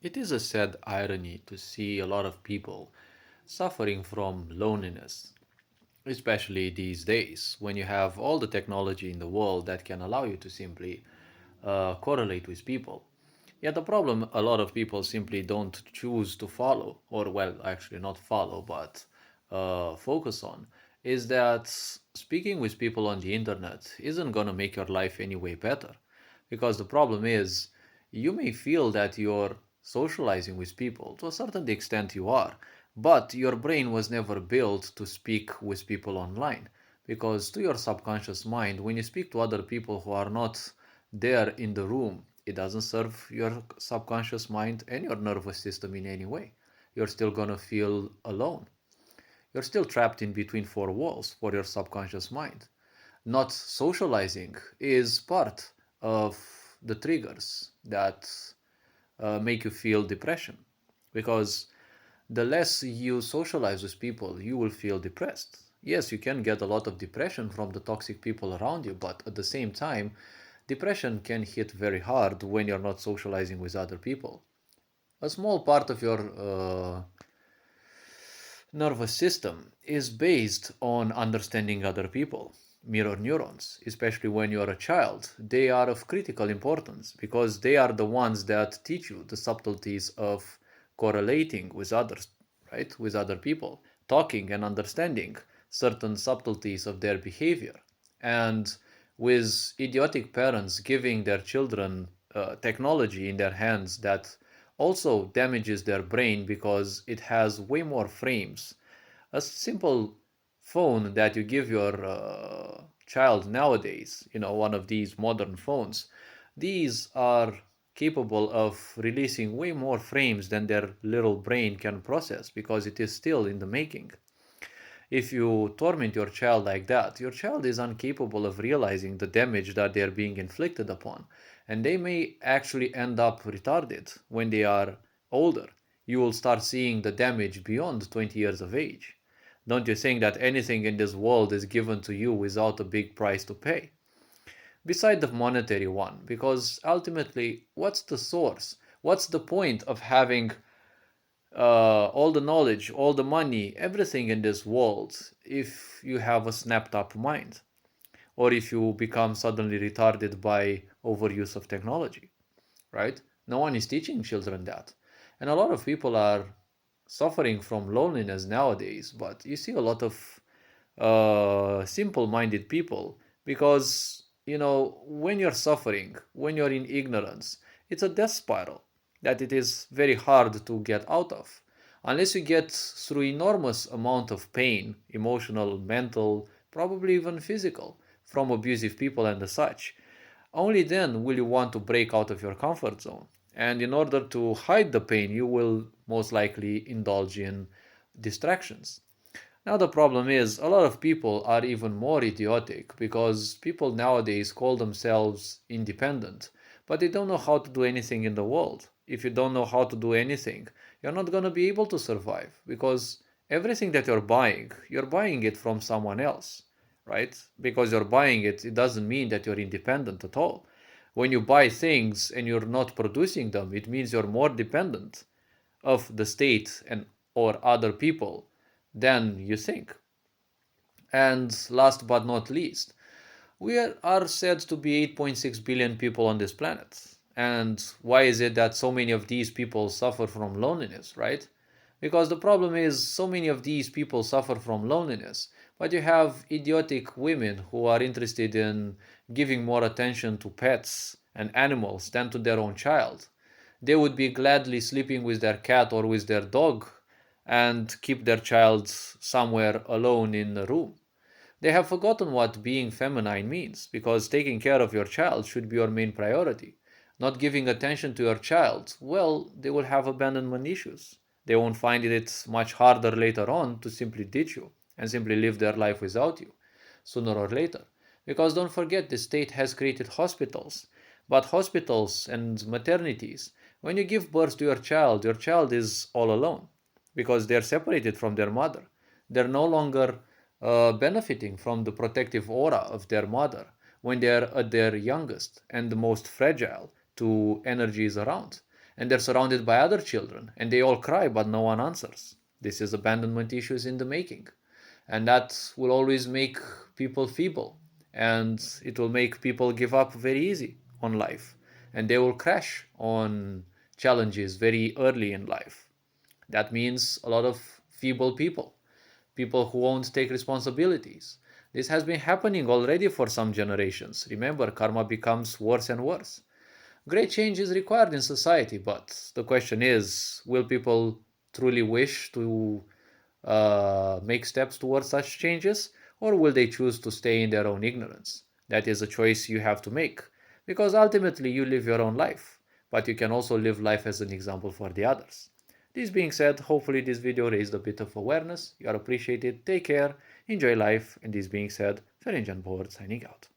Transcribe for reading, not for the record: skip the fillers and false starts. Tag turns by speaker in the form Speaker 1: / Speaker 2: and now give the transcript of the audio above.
Speaker 1: It is a sad irony to see a lot of people suffering from loneliness, especially these days when you have all the technology in the world that can allow you to simply correlate with people. Yet the problem a lot of people simply don't choose to follow, or well, actually not follow, but focus on, is that speaking with people on the internet isn't gonna make your life any way better. Because the problem is, you may feel that you're socializing with people, to a certain extent you are, but your brain was never built to speak with people online. Because to your subconscious mind, when you speak to other people who are not there in the room, it doesn't serve your subconscious mind and your nervous system in any way. You're still gonna feel alone. You're still trapped in between four walls for your subconscious mind. Not socializing is part of the triggers that make you feel depression. Because the less you socialize with people, you will feel depressed. Yes, you can get a lot of depression from the toxic people around you, but at the same time, depression can hit very hard when you're not socializing with other people. A small part of your nervous system is based on understanding other people. Mirror neurons, especially when you are a child, they are of critical importance because they are the ones that teach you the subtleties of correlating with others, right? With other people, talking and understanding certain subtleties of their behavior. And with idiotic parents giving their children technology in their hands that also damages their brain because it has way more frames. A simple phone that you give your child nowadays, one of these modern phones, these are capable of releasing way more frames than their little brain can process because it is still in the making. If you torment your child like that, your child is incapable of realizing the damage that they are being inflicted upon, and they may actually end up retarded when they are older. You will start seeing the damage beyond 20 years of age. Don't you think that anything in this world is given to you without a big price to pay? Beside the monetary one, because ultimately, what's the source? What's the point of having all the knowledge, all the money, everything in this world if you have a snapped up mind or if you become suddenly retarded by overuse of technology, right? No one is teaching children that. And a lot of people are suffering from loneliness nowadays, but you see a lot of simple minded people because, when you're suffering, when you're in ignorance, it's a death spiral that it is very hard to get out of. Unless you get through enormous amount of pain, emotional, mental, probably even physical, from abusive people and the such, only then will you want to break out of your comfort zone. And in order to hide the pain, you will most likely indulge in distractions. Now, the problem is, a lot of people are even more idiotic because people nowadays call themselves independent, but they don't know how to do anything in the world. If you don't know how to do anything, you're not going to be able to survive because everything that you're buying it from someone else, right? Because you're buying it, it doesn't mean that you're independent at all. When you buy things and you're not producing them, it means you're more dependent of the state and or other people than you think. And last but not least, we are said to be 8.6 billion people on this planet. And why is it that so many of these people suffer from loneliness, right? Because the problem is so many of these people suffer from loneliness, but you have idiotic women who are interested in giving more attention to pets and animals than to their own child. They would be gladly sleeping with their cat or with their dog and keep their child somewhere alone in a room. They have forgotten what being feminine means because taking care of your child should be your main priority. Not giving attention to your child, well, they will have abandonment issues. They won't find it much harder later on to simply ditch you and simply live their life without you, sooner or later. Because don't forget, the state has created hospitals. But hospitals and maternities, when you give birth to your child is all alone because they're separated from their mother. They're no longer benefiting from the protective aura of their mother when they're at their youngest and the most fragile to energies around. and they're surrounded by other children, and they all cry, but no one answers. This is abandonment issues in the making. And that will always make people feeble, and it will make people give up very easy on life, and they will crash on challenges very early in life. That means a lot of feeble people, people who won't take responsibilities. This has been happening already for some generations. Remember, karma becomes worse and worse. Great change is required in society, but the question is, will people truly wish to make steps towards such changes, or will they choose to stay in their own ignorance? That is a choice you have to make, because ultimately you live your own life, but you can also live life as an example for the others. This being said, hopefully this video raised a bit of awareness. You are appreciated. Take care, enjoy life, and this being said, Ferenc Board signing out.